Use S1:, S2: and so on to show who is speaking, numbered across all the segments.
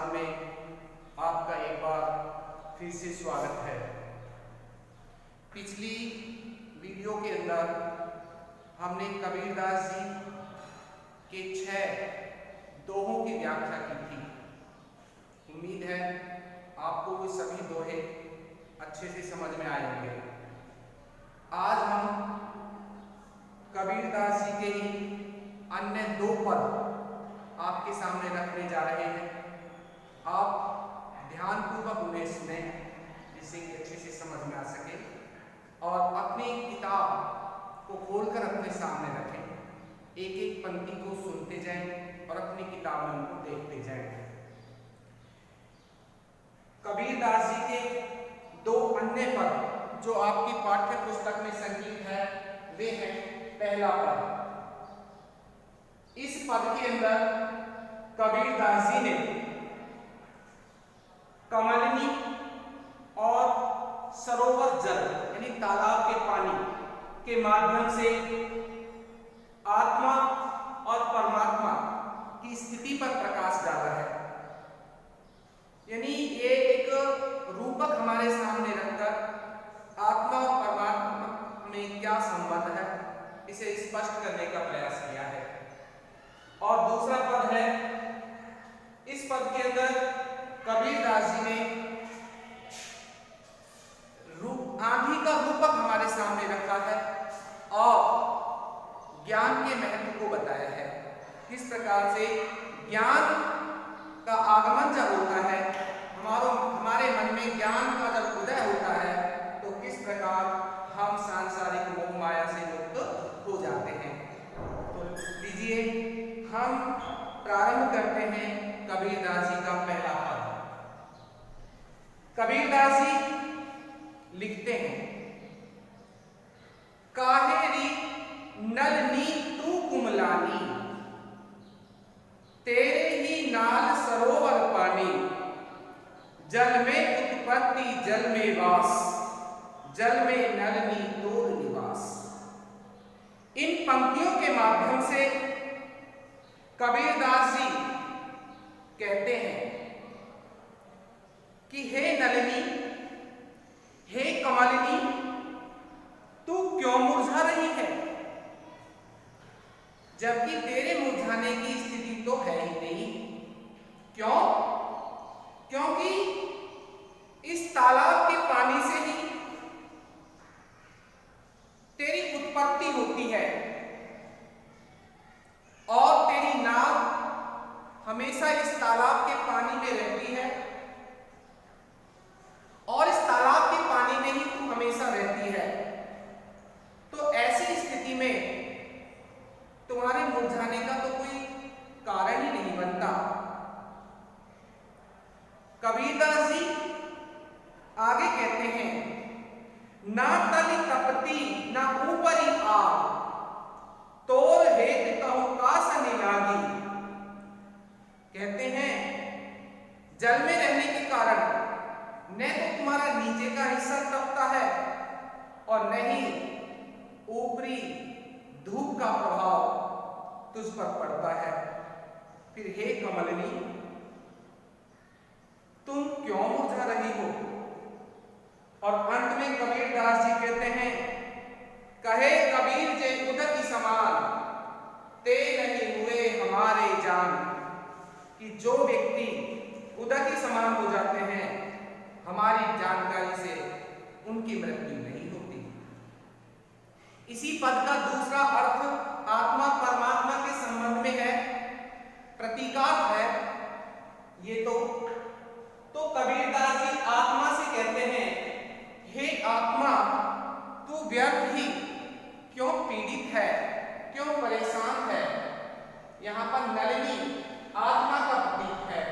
S1: संस्थान में आपका एक बार फिर से स्वागत है। पिछली वीडियो के अंदर हमने कबीरदास जी के 6 दोहों की व्याख्या की थी। उम्मीद है आपको वो सभी दोहे अच्छे से समझ में आए होंगे। आज हम कबीरदास जी के ही अन्य 2 पद आपके सामने रखने जा रहे हैं। आप ध्यानपूर्वक उन्हें सुने जिससे कि अच्छे से समझ में आ सके और अपनी किताब को खोलकर अपने सामने रखें। एक एक पंक्ति को सुनते जाएं और अपनी किताब में उनको देखते जाएं। कबीरदास जी के 2 अन्य पद जो आपकी पाठ्य पुस्तक में संकलित है वे हैं। पहला पद, इस पद के अंदर कबीरदास जी ने कमलनी और सरोवर जल यानी तालाब के पानी के माध्यम से आत्मा और परमात्मा की स्थिति पर प्रकाश डाला है। यानी ये एक रूपक हमारे सामने रखकर आत्मा और परमात्मा में क्या संबंध है इसे स्पष्ट करने का प्रयास किया है। और दूसरा पद है, इस पद के अंदर कबीरदास जी ने आंधी का रूपक हमारे सामने रखा है और ज्ञान के महत्व को बताया है। किस प्रकार से ज्ञान का आगमन जब होता है, हमारे मन में ज्ञान का जब उदय होता है तो किस प्रकार हम सांसारिक मोह माया से मुक्त हो जाते हैं। तो लीजिए हम प्रारंभ करते हैं कबीरदास जी का पहला पद। कबीरदास जी लिखते हैं, काहेरी नलनी तू कुमलानी, तेरे ही नाल सरोवर पानी, जल में उत्पत्ति जल में वास, जल में नलनी तोर निवास। इन पंक्तियों के माध्यम से कबीरदास जी कहते हैं कि हे नलिनी, हे कमलिनी, तू क्यों मुरझा रही है, जबकि तेरे मुरझाने की स्थिति तो है ही नहीं। क्यों? क्योंकि इस तालाब के पानी से ही तेरी उत्पत्ति होती है और तेरी नाव हमेशा इस तालाब के पानी में रहती है और इस तालाब के पानी में ही तू हमेशा रहती है। तो ऐसी स्थिति में तुम्हारे मुरझाने का तो कोई कारण ही नहीं बनता। कबीरदास जी आगे कहते हैं, ना तली तपती ना ऊपरी आग, तोर हेत कहूं कासने लागी। कहते हैं जल में रहने के कारण न तो तुम्हारा नीचे का हिस्सा तपता है और न ही ऊपरी धूप का प्रभाव तुझ पर पड़ता है। फिर हे कमलिनी, तुम क्यों मुरझा रही हो? और अंत में कबीरदास जी कहते हैं, कहे कबीर जे उदक समान, ते नहीं हुए हमारे जान। कि जो व्यक्ति उदक समान हो जाते हैं हमारी जानकारी से उनकी मृत्यु नहीं होती। इसी पद का दूसरा अर्थ आत्मा परमात्मा के संबंध में है, प्रतीकार्थ है। ये तो कबीरदास जी आत्मा से कहते हैं, हे आत्मा, तू व्यर्थ ही क्यों पीड़ित है, क्यों परेशान है। यहां पर नलिनी आत्मा का प्रतीक है।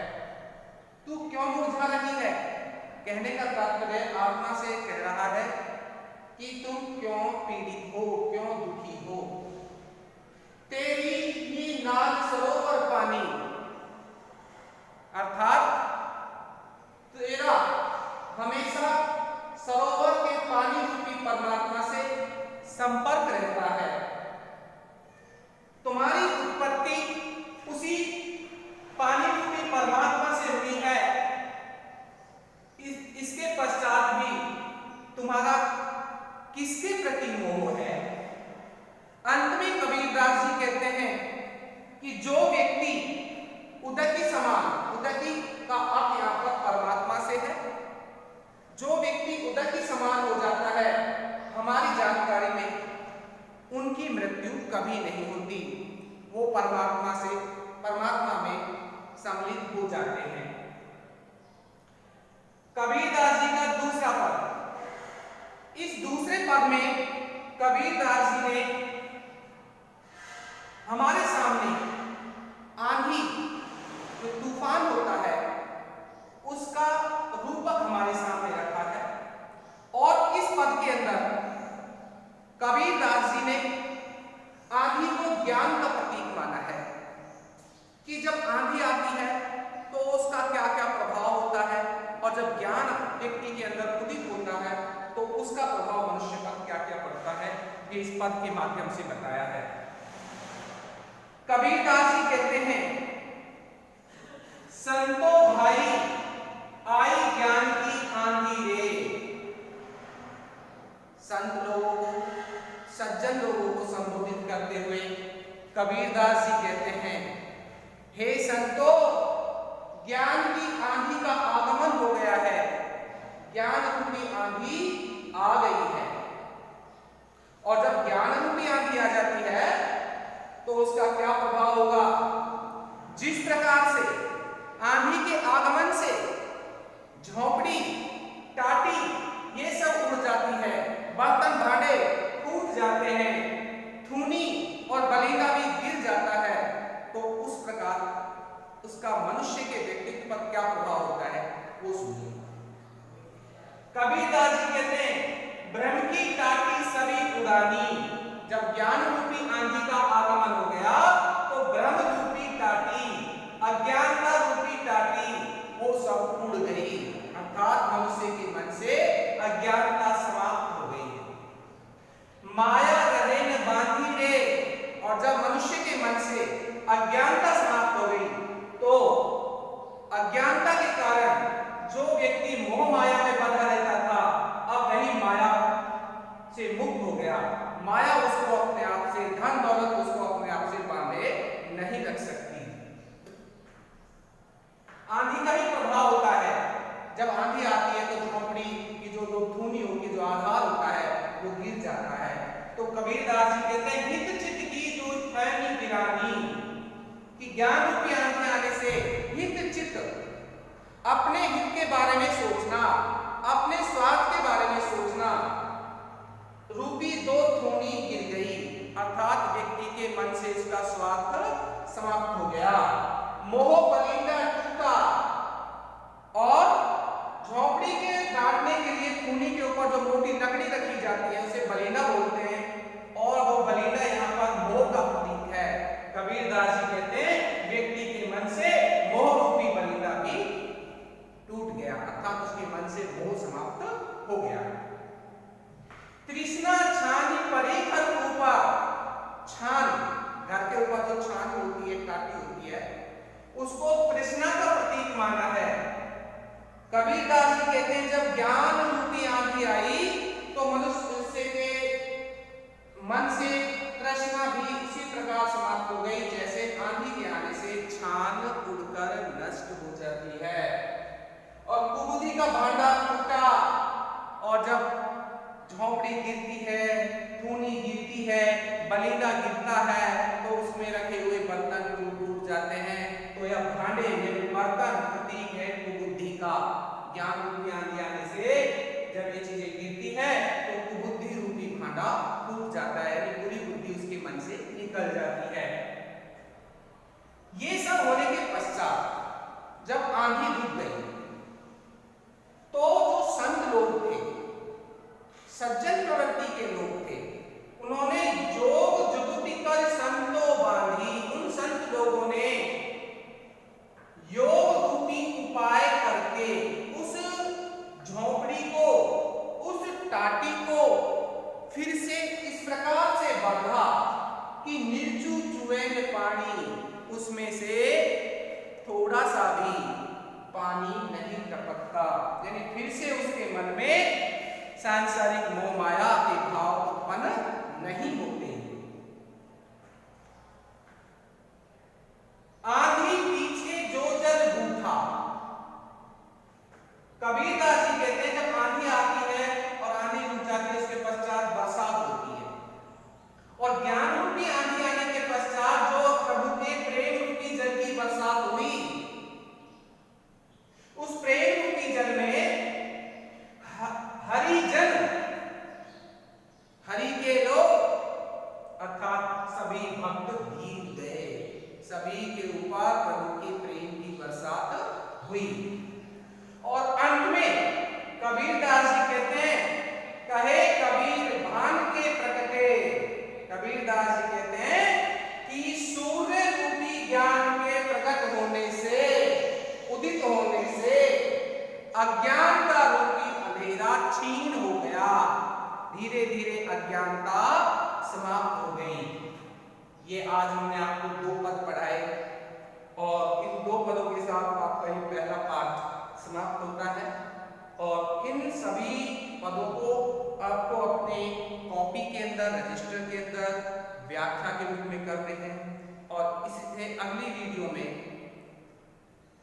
S1: तू क्यों मुरझा रही है? कहने का तात्पर्य आत्मा से कह रहा है कि तुम क्यों पीड़ित हो, क्यों दुखी हो। तेरी ही नाल सरोवर पानी, अर्थात तेरा हमेशा सरोवर के पानी रूपी परमात्मा से संपर्क रहता है। तुम्हारी उत्पत्ति उसी पानी रूपी परमात्मा से हुई है। में कबीरदास जी ने हमारे सामने आंधी जो तूफान होता है उसका रूपक हमारे सामने रखा है। और इस पद के अंदर कबीरदास जी ने आंधी को ज्ञान का प्रतीक माना है कि जब आंधी आती है तो उसका क्या क्या प्रभाव होता है, और जब ज्ञान व्यक्ति के अंदर उदित होता है तो उसका प्रभाव मनुष्य पर क्या क्या पड़ता है, ये इस पद के माध्यम से बताया है। कबीरदास जी कहते हैं, संतो भाई आई ज्ञान की आंधी रे। संत लोगों को, सज्जन लोगों को संबोधित करते हुए कबीरदास जी कहते हैं, हे संतो, ज्ञान की आंधी का आगमन हो गया है, ज्ञान रूपी आंधी आ गई है। और जब ज्ञान रूपी आंधी आ जाती है तो उसका क्या प्रभाव होगा? जिस प्रकार से आंधी के आगमन से झोंपड़ी, टाटी ये सब उड़ जाती है, बर्तन भांडे टूट जाते हैं, थूनी और बलिंदा भी गिर जाता है, तो उस प्रकार उसका मनुष्य के व्यक्तित्व पर क्या प्रभाव होता है वो सुनिए। कबीरदास जी कहते हैं, ब्रह्म की टाटी सभी उड़ानी। जब ज्ञान रूपी आंधी का आगमन हो गया तो ब्रह्म रूपी टाटी, अज्ञानता रूपी टाटी वो सब उड़ गई, अर्थात मनुष्य के मन से अज्ञानता समाप्त हो गई। माया रहे न बांधी रे। और जब मनुष्य के मन से अज्ञानता समाप्त हो गई तो अज्ञानता के कारण जो व्यक्ति मोह माया में बंधा रहता था, अब वही माया से मुक्त हो गया। माया उसको अपने आप से, धन दौलत उसको अपने आप से बांधे नहीं रख सकती। आंधी का ही प्रभाव होता है। जब आंधी आती है तो झोंपड़ी की जो थूनी होगी, जो आधार होता है वो गिर जाता है। तो कबीरदास जी कहते हैं, हित चित की जो फैनी बिरानी, कि ज्ञान रूपी आंधी आने से हित चित, अपने हित के बारे में सोचना, अपने स्वार्थ के बारे में सोचना रूपी दो थूनी गिर गई, अर्थात व्यक्ति के मन से इसका स्वार्थ समाप्त हो गया। मोह बलिंदा टूटा, और झोंपड़ी के गाड़ने के लिए थूनी के ऊपर जो मोटी लकड़ी रखी जाती है उसे बलिंदा बोलते हैं, और वो बलिंदा यहाँ पर मोह का प्रतीक है। कबीरदास जी कहते हैं, व्यक्ति के मन से मोह रूपी बलिंदा भी टूट गया, अर्थात उसके मन से मोह समाप्त हो गया। तृष्णा छानी परी घर ऊपर। छान, घर के ऊपर जो छान होती है, टाटी होती है, उसको तृष्णा का प्रतीक माना है। कबीरदास जी कहते हैं, जब ज्ञान रूपी आंधी आई तो मनुष्य के मन से तृष्णा भी उसी प्रकार समाप्त हो गई जैसे आंधी के आने से छान उड़कर नष्ट हो जाती है। और कुबुद्धि का भांडा टूटा, और जब झोंपड़ी गिरती है, थूनी गिरती है, बलिंदा गिरता है, तो उसमें रखे हुए बर्तन टूट जाते हैं। तो यह भांडे, ये बर्तन प्रतीक है कुबुद्धि का। ज्ञान रूपी आंधी आने से जब ये चीजें गिरती है तो कुबुद्धि रूपी भांडा टूट जाता है, यानी पूरी बुद्धि उसके मन से निकल जाती है। ये सब होने के पश्चात जब आंधी रुक गई तो जो संत लोग थे, सज्जन प्रवृत्ति के लोग थे, उन्होंने जोग जुगुति कर संतो बांधी। उन संत लोगों ने योग रूपी उपाय करके उस झोंपड़ी को, उस टाटी को फिर से इस प्रकार से बांधा कि निर्जू चुएन पानी, उसमें से थोड़ा सा भी पानी नहीं टपकता, यानी फिर से उसके मन में सांसारिक मोह माया के भाव उत्पन्न नहीं होते। आंधी पीछे जो जल रूठा। कबीरदास जी कहते हैं, जब आंधी आती है और आंधी रुक जाती है, उसके पश्चात बरसात होती है, और ज्ञान रूपी आंधी आने के पश्चात जो प्रभु के प्रेम रूपी जल की बरसात हुई, उस प्रेम रूपी जल में हरिजन कबीरदास जी कहते हैं, कहे कबीर भान के प्रकटे। कबीरदास जी कहते हैं कि सूर्य रूपी ज्ञान के प्रकट होने से, उदित होने से अज्ञानता रूपी अंधेरा क्षीण हो गया। धीरे धीरे अज्ञानता समाप्त हो गई। ये आज हमने आपको 2 पद पढ़ाए और इन 2 पदों के साथ आपका ये पहला पाठ समाप्त होता है। और इन सभी पदों को आपको अपने कॉपी के अंदर, रजिस्टर के अंदर व्याख्या के रूप में कर रहे हैं। और इससे अगली वीडियो में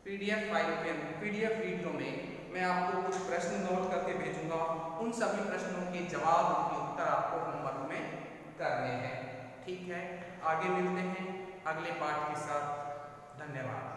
S1: पीडीएफ वीडियो में मैं आपको कुछ प्रश्न नोट करके भेजूंगा। उन सभी प्रश्नों के जवाब, उनके उत्तर आपको होमवर्क में करने हैं। ठीक है, आगे मिलते हैं अगले पाठ के साथ। धन्यवाद।